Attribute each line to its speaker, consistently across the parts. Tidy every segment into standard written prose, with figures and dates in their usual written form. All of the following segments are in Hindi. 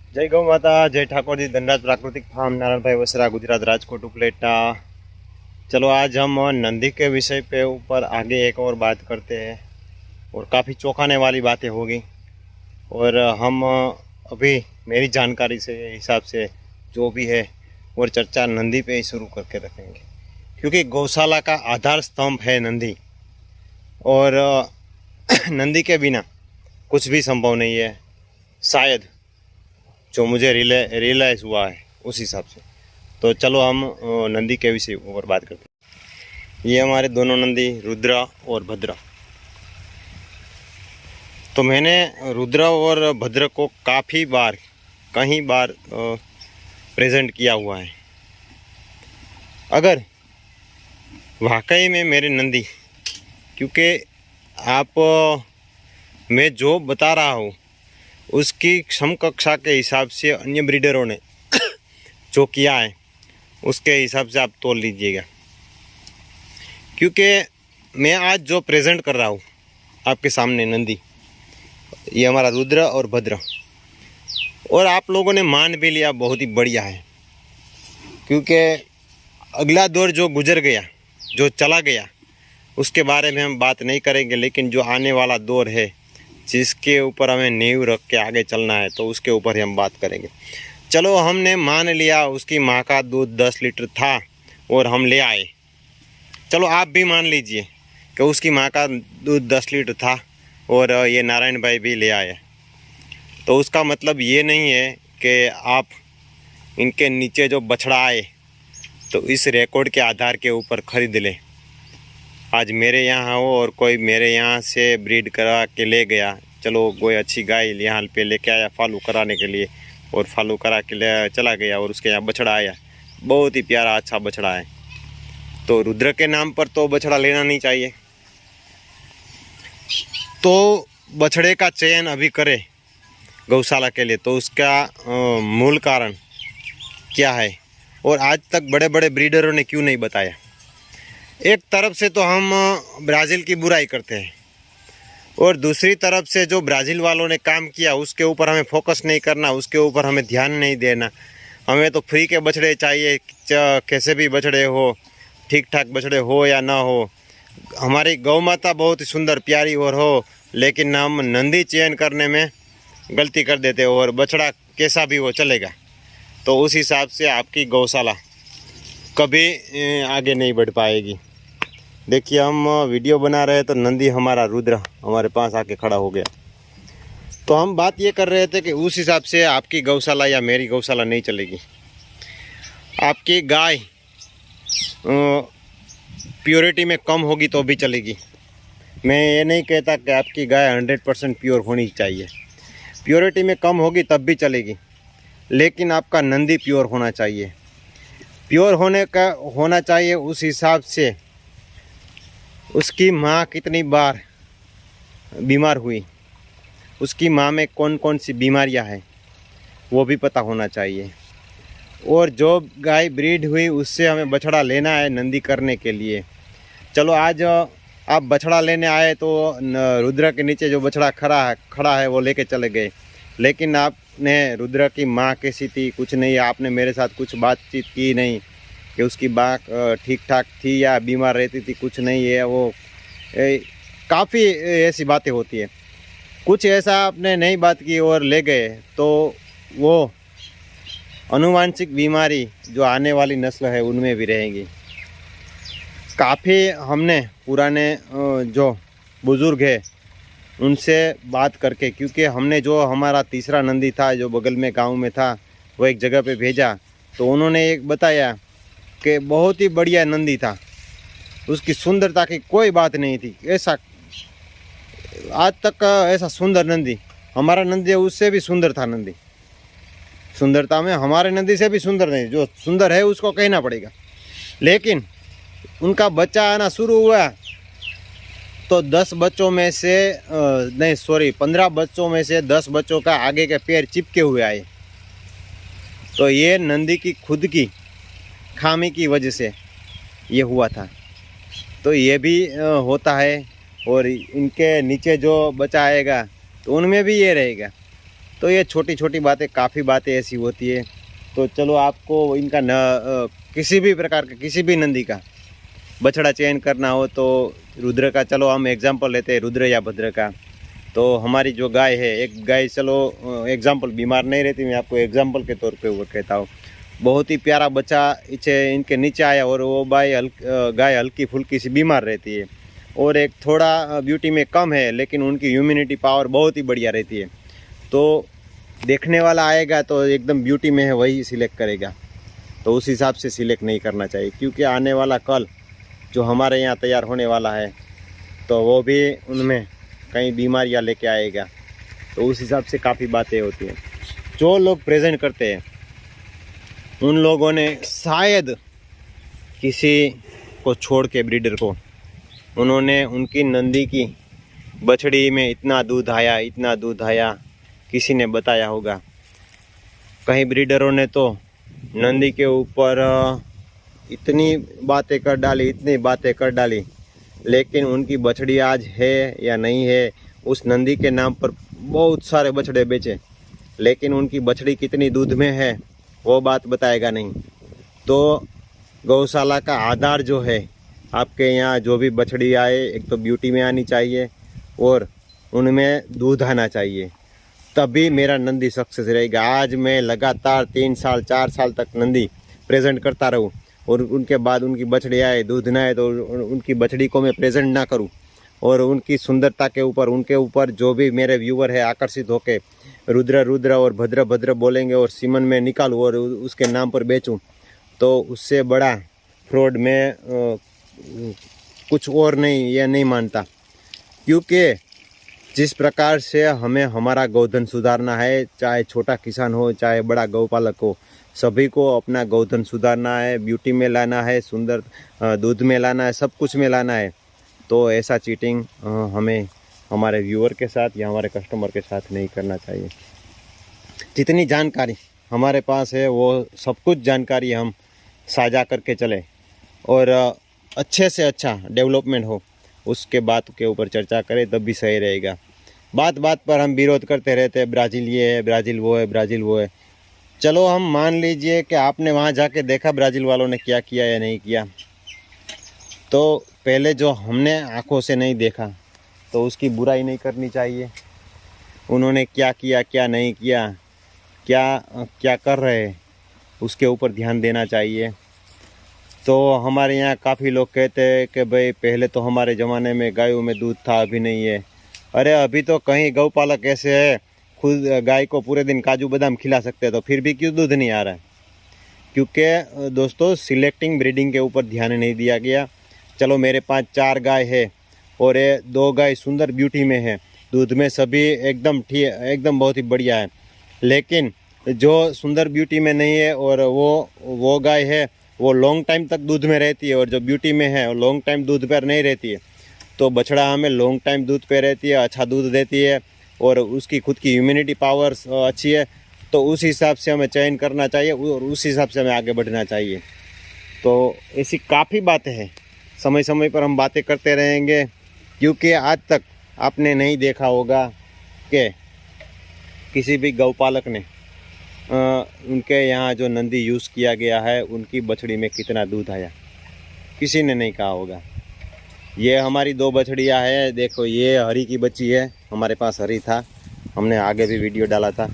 Speaker 1: जय गौ माता, जय ठाकुर जी। धनराज प्राकृतिक फार्म, नारायण भाई वसरा, गुजरात, राजकोट, उपलेटा। चलो आज हम नंदी के विषय पे ऊपर आगे एक और बात करते हैं और काफ़ी चौंकाने वाली बातें होगी। और हम अभी मेरी जानकारी से हिसाब से जो भी है और चर्चा नंदी पे ही शुरू करके रखेंगे, क्योंकि गौशाला का आधार स्तंभ है नंदी। और नंदी के बिना कुछ भी संभव नहीं है, शायद, जो मुझे रियलाइज़ हुआ है उस हिसाब से। तो चलो हम नंदी के विषय ऊपर बात करते हैं। ये हमारे दोनों नंदी रुद्रा और भद्रा। तो मैंने रुद्रा और भद्र को काफ़ी बार, कई बार प्रेजेंट किया हुआ है। अगर वाकई में मेरे नंदी, क्योंकि आप मैं जो बता रहा हूँ उसकी समकक्षा के हिसाब से अन्य ब्रीडरों ने जो किया है उसके हिसाब से आप तोल लीजिएगा। क्योंकि मैं आज जो प्रेजेंट कर रहा हूँ आपके सामने नंदी, ये हमारा रुद्र और भद्र, और आप लोगों ने मान भी लिया, बहुत ही बढ़िया है। क्योंकि अगला दौर जो गुजर गया, जो चला गया, उसके बारे में हम बात नहीं करेंगे, लेकिन जो आने वाला दौर है जिसके ऊपर हमें नींव रख के आगे चलना है, तो उसके ऊपर ही हम बात करेंगे। चलो, हमने मान लिया उसकी माँ का दूध 10 लीटर था और हम ले आए। चलो आप भी मान लीजिए कि उसकी माँ का दूध 10 लीटर था और ये नारायण भाई भी ले आए। तो उसका मतलब ये नहीं है कि आप इनके नीचे जो बछड़ा आए तो इस रिकॉर्ड के आधार के ऊपर ख़रीद लें। आज मेरे यहाँ हो और कोई मेरे यहाँ से ब्रीड करा के ले गया, चलो कोई अच्छी गाय यहाँ पे लेके आया फालू कराने के लिए, और फालू करा के ले चला गया और उसके यहाँ बछड़ा आया, बहुत ही प्यारा अच्छा बछड़ा है। तो रुद्र के नाम पर तो बछड़ा लेना नहीं चाहिए। तो बछड़े का चयन अभी करे गौशाला के लिए, तो उसका मूल कारण क्या है और आज तक बड़े बड़े ब्रीडरों ने क्यों नहीं बताया। एक तरफ से तो हम ब्राज़ील की बुराई करते हैं और दूसरी तरफ से जो ब्राज़ील वालों ने काम किया उसके ऊपर हमें फोकस नहीं करना, उसके ऊपर हमें ध्यान नहीं देना। हमें तो फ्री के बछड़े चाहिए, कैसे भी बछड़े हो, ठीक ठाक बछड़े हो या ना हो। हमारी गौ माता बहुत ही सुंदर प्यारी और हो, लेकिन हम नंदी चयन करने में गलती कर देते हो और बछड़ा कैसा भी हो चलेगा। तो उस हिसाब से आपकी गौशाला कभी आगे नहीं बढ़ पाएगी। देखिए, हम वीडियो बना रहे तो नंदी हमारा रुद्र हमारे पास आके खड़ा हो गया। तो हम बात ये कर रहे थे कि उस हिसाब से आपकी गौशाला या मेरी गौशाला नहीं चलेगी। आपकी गाय प्योरिटी में कम होगी तो भी चलेगी। मैं ये नहीं कहता कि आपकी गाय 100% प्योर होनी चाहिए, प्योरिटी में कम होगी तब भी चलेगी, लेकिन आपका नंदी प्योर होना चाहिए। प्योर होना चाहिए उस हिसाब से उसकी माँ कितनी बार बीमार हुई, उसकी माँ में कौन कौन सी बीमारियाँ हैं वो भी पता होना चाहिए। और जो गाय ब्रीड हुई उससे हमें बछड़ा लेना है नंदी करने के लिए। चलो, आज आप बछड़ा लेने आए तो रुद्र के नीचे जो बछड़ा खड़ा है वो लेके चले गए, लेकिन आपने रुद्र की माँ कैसी थी कुछ नहीं, आपने मेरे साथ कुछ बातचीत की नहीं कि उसकी माँ ठीक ठाक थी या बीमार रहती थी, कुछ नहीं है। वो काफ़ी ऐसी बातें होती है, कुछ ऐसा आपने नहीं बात की और ले गए, तो वो आनुवांशिक बीमारी जो आने वाली नस्ल है उनमें भी रहेंगी। काफ़ी हमने पुराने जो बुज़ुर्ग है उनसे बात करके, क्योंकि हमने जो हमारा तीसरा नंदी था जो बगल में गांव में था वो एक जगह पे भेजा, तो उन्होंने एक बताया कि बहुत ही बढ़िया नंदी था, उसकी सुंदरता की कोई बात नहीं थी। ऐसा आज तक का ऐसा सुंदर नंदी, हमारा नंदी उससे भी सुंदर था। नंदी सुंदरता में हमारे नंदी से भी सुंदर नहीं, जो सुंदर है उसको कहना पड़ेगा। लेकिन उनका बच्चा आना शुरू हुआ तो 10 बच्चों में से 15 बच्चों में से 10 बच्चों का आगे के पैर चिपके हुए आए। तो ये नंदी की खुद की खामी की वजह से ये हुआ था। तो ये भी होता है, और इनके नीचे जो बच्चा आएगा तो उनमें भी ये रहेगा। तो ये छोटी छोटी बातें, काफ़ी बातें ऐसी होती है। तो चलो आपको इनका किसी भी प्रकार का, किसी भी नंदी का बछड़ा चयन करना हो तो रुद्र का, चलो हम एग्जाम्पल लेते हैं रुद्र या भद्र का। तो हमारी जो गाय है, एक गाय चलो एग्जाम्पल बीमार नहीं रहती, मैं आपको एग्जाम्पल के तौर पे वो कहता हूँ, बहुत ही प्यारा बच्चा इनके नीचे आया और वो गाय हल्की फुल्की सी बीमार रहती है और एक थोड़ा ब्यूटी में कम है, लेकिन उनकी इम्यूनिटी पावर बहुत ही बढ़िया रहती है। तो देखने वाला आएगा तो एकदम ब्यूटी में है वही सिलेक्ट करेगा, तो उस हिसाब से सिलेक्ट नहीं करना चाहिए, क्योंकि आने वाला कल जो हमारे यहाँ तैयार होने वाला है तो वो भी उनमें कई बीमारियाँ लेके आएगा। तो उस हिसाब से काफ़ी बातें होती हैं। जो लोग प्रेजेंट करते हैं उन लोगों ने शायद किसी को छोड़ के, ब्रीडर को, उन्होंने उनकी नंदी की बछड़ी में इतना दूध आया किसी ने बताया होगा। कई ब्रीडरों ने तो नंदी के ऊपर इतनी बातें कर डाली, लेकिन उनकी बछड़ी आज है या नहीं है, उस नंदी के नाम पर बहुत सारे बछड़े बेचे, लेकिन उनकी बछड़ी कितनी दूध में है वो बात बताएगा नहीं। तो गौशाला का आधार जो है, आपके यहाँ जो भी बछड़ी आए, एक तो ब्यूटी में आनी चाहिए और उनमें दूध आना चाहिए, तभी मेरा नंदी सक्सेस रहेगा। आज मैं लगातार 3 साल 4 साल तक नंदी प्रेजेंट करता रहूँ और उनके बाद उनकी बछड़ी आए, दूध ना आए, तो उनकी बछड़ी को मैं प्रेजेंट ना करूँ और उनकी सुंदरता के ऊपर, उनके ऊपर जो भी मेरे व्यूवर है आकर्षित होके रुद्र और भद्र बोलेंगे और सीमन में निकालूँ और उसके नाम पर बेचूँ, तो उससे बड़ा फ्रॉड में कुछ और नहीं, ये नहीं मानता। क्योंकि जिस प्रकार से हमें हमारा गोधन सुधारना है, चाहे छोटा किसान हो चाहे बड़ा गौपालक हो, सभी को अपना गोधन सुधारना है, ब्यूटी में लाना है, सुंदर दूध में लाना है, सब कुछ में लाना है। तो ऐसा चीटिंग हमें हमारे व्यूअर के साथ या हमारे कस्टमर के साथ नहीं करना चाहिए। जितनी जानकारी हमारे पास है वो सब कुछ जानकारी हम साझा करके चलें और अच्छे से अच्छा डेवलपमेंट हो, उसके बात के ऊपर चर्चा करें, तब भी सही रहेगा। बात पर हम विरोध करते रहते हैं, ब्राज़ील ये है, ब्राज़ील वो है। चलो हम मान लीजिए कि आपने वहाँ जाके देखा ब्राज़ील वालों ने क्या किया या नहीं किया, तो पहले जो हमने आंखों से नहीं देखा तो उसकी बुराई नहीं करनी चाहिए। उन्होंने क्या किया, क्या नहीं किया, क्या कर रहे हैं, उसके ऊपर ध्यान देना चाहिए। तो हमारे यहाँ काफ़ी लोग कहते हैं कि भाई पहले तो हमारे ज़माने में गायों में दूध था, अभी नहीं है। अरे अभी तो कहीं गौपालक ऐसे है, खुद गाय को पूरे दिन काजू बादाम खिला सकते हैं, तो फिर भी क्यों दूध नहीं आ रहा है? क्योंकि दोस्तों सिलेक्टिंग ब्रीडिंग के ऊपर ध्यान नहीं दिया गया। चलो मेरे पास 4 गाय है और ये 2 गाय सुंदर ब्यूटी में है, दूध में सभी एकदम बहुत ही बढ़िया है, लेकिन जो सुंदर ब्यूटी में नहीं है और वो गाय है वो लॉन्ग टाइम तक दूध में रहती है, और जो ब्यूटी में है वो लॉन्ग टाइम दूध पर नहीं रहती है। तो बछड़ा हमें लॉन्ग टाइम दूध पे रहती है, अच्छा दूध देती है और उसकी खुद की इम्यूनिटी पावर अच्छी है, तो उस हिसाब से हमें चयन करना चाहिए और उस हिसाब से हमें आगे बढ़ना चाहिए। तो ऐसी काफ़ी बातें हैं, समय समय पर हम बातें करते रहेंगे, क्योंकि आज तक आपने नहीं देखा होगा कि किसी भी गौपालक ने उनके यहाँ जो नंदी यूज़ किया गया है उनकी बछड़ी में कितना दूध आया, किसी ने नहीं कहा होगा। ये हमारी 2 बछड़ियाँ हैं, देखो ये हरी की बच्ची है, हमारे पास हरी था, हमने आगे भी वीडियो डाला था,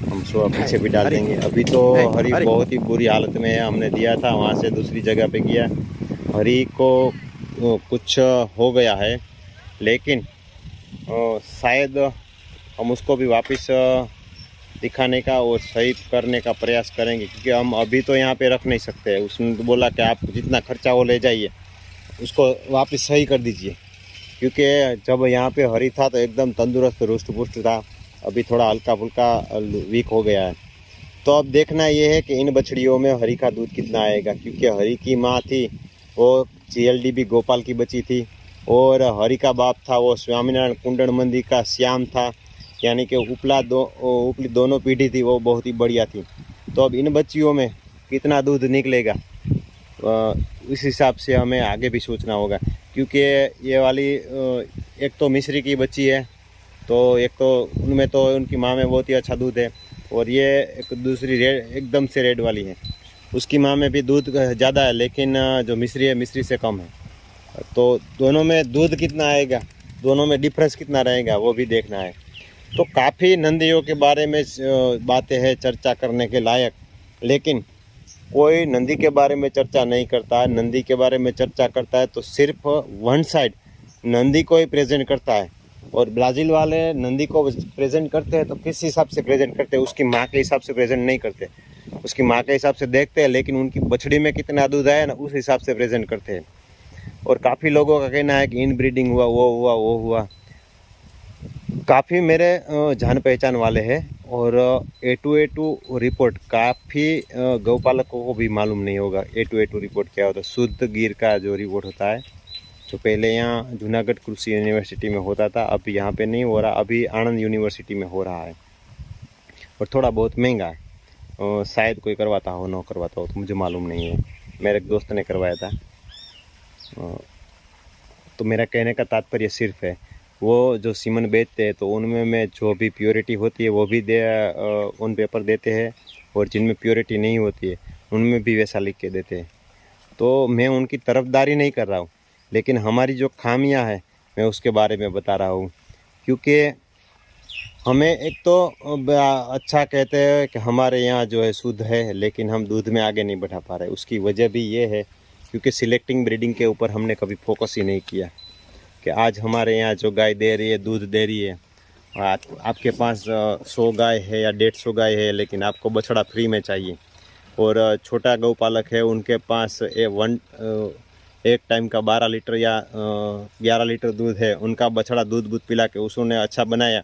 Speaker 1: हम पीछे भी डाल देंगे। अभी तो हरी बहुत ही बुरी हालत में है, हमने दिया था, वहाँ से दूसरी जगह पे गया, हरी को कुछ हो गया है, लेकिन शायद हम उसको भी वापस दिखाने का और सही करने का प्रयास करेंगे, क्योंकि हम अभी तो यहाँ पे रख नहीं सकते। उसने बोला कि आप जितना खर्चा वो ले जाइए, उसको वापस सही कर दीजिए, क्योंकि जब यहाँ पे हरी था तो एकदम तंदुरुस्त रुष्ट पुष्ट था, अभी थोड़ा हल्का फुल्का वीक हो गया है। तो अब देखना ये है कि इन बछड़ियों में हरी का दूध कितना आएगा, क्योंकि हरी की माँ थी वो GLDB गोपाल की बची थी और हरी का बाप था वो स्वामीनारायण कुंडन मंदिर का श्याम था, यानी कि उपली दोनों पीढ़ी थी वो बहुत ही बढ़िया थी। तो अब इन बच्चियों में कितना दूध निकलेगा इस हिसाब से हमें आगे भी सोचना होगा, क्योंकि ये वाली एक तो मिस्री की बच्ची है तो एक तो उनमें तो उनकी माँ में बहुत ही अच्छा दूध है, और ये एक दूसरी एकदम से रेड वाली है, उसकी माँ में भी दूध ज़्यादा है, लेकिन जो मिस्री है मिस्री से कम है। तो दोनों में दूध कितना आएगा, दोनों में डिफरेंस कितना रहेगा, वो भी देखना है। तो काफ़ी नंदियों के बारे में बातें हैं चर्चा करने के लायक, लेकिन कोई नंदी के बारे में चर्चा नहीं करता है। नंदी के बारे में चर्चा करता है तो सिर्फ वन साइड नंदी को ही प्रेजेंट करता है, और ब्राज़ील वाले नंदी को प्रेजेंट करते हैं तो किस हिसाब से प्रेजेंट करते हैं, उसकी माँ के हिसाब से प्रेजेंट नहीं करते, उसकी माँ के हिसाब से देखते हैं, लेकिन उनकी बछड़ी में कितना दूध है ना उस हिसाब से प्रेजेंट करते हैं। और काफ़ी लोगों का कहना है कि इन ब्रीडिंग हुआ, वो हुआ। काफ़ी मेरे जान पहचान वाले हैं, और A2A2 रिपोर्ट काफ़ी गौपालकों को भी मालूम नहीं होगा। A2A2 रिपोर्ट क्या होता है? शुद्ध गिर का जो रिपोर्ट होता है, जो पहले यहाँ जूनागढ़ कृषि यूनिवर्सिटी में होता था, अब यहाँ पे नहीं हो रहा, अभी आनंद यूनिवर्सिटी में हो रहा है, और थोड़ा बहुत महंगा है। शायद कोई करवाता हो, ना करवाता हो तो मुझे मालूम नहीं है, मेरे एक दोस्त ने करवाया था। तो मेरा कहने का तात्पर्य सिर्फ है, वो जो सीमन बेचते हैं तो उनमें जो भी प्योरिटी होती है वो भी ऑन पेपर देते हैं, और जिनमें प्योरिटी नहीं होती है उनमें भी वैसा लिख के देते हैं। तो मैं उनकी तरफदारी नहीं कर रहा हूँ, लेकिन हमारी जो खामियां हैं मैं उसके बारे में बता रहा हूँ। क्योंकि हमें एक तो अच्छा कहते हैं कि हमारे यहाँ जो है शुद्ध है, लेकिन हम दूध में आगे नहीं बढ़ा पा रहे। उसकी वजह भी ये है क्योंकि सिलेक्टिंग ब्रीडिंग के ऊपर हमने कभी फोकस ही नहीं किया कि आज हमारे यहाँ जो गाय दे रही है, दूध दे रही है, आपके पास 100 गाय है या 150 गाय है, लेकिन आपको बछड़ा फ्री में चाहिए, और छोटा गौपालक है उनके पास एक टाइम का 12 लीटर या 11 लीटर दूध है, उनका बछड़ा दूध पिला के उसने अच्छा बनाया,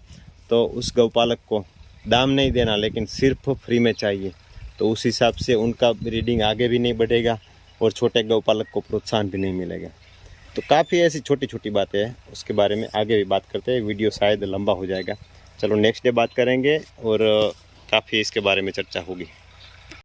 Speaker 1: तो उस गौपालक को दाम नहीं देना, लेकिन सिर्फ फ्री में चाहिए। तो उस हिसाब से उनका ब्रीडिंग आगे भी नहीं बढ़ेगा, और छोटे गौपालक को प्रोत्साहन भी नहीं मिलेगा। तो काफ़ी ऐसी छोटी छोटी बातें हैं, उसके बारे में आगे भी बात करते हैं। वीडियो शायद लंबा हो जाएगा, चलो नेक्स्ट डे बात करेंगे, और काफ़ी इसके बारे में चर्चा होगी।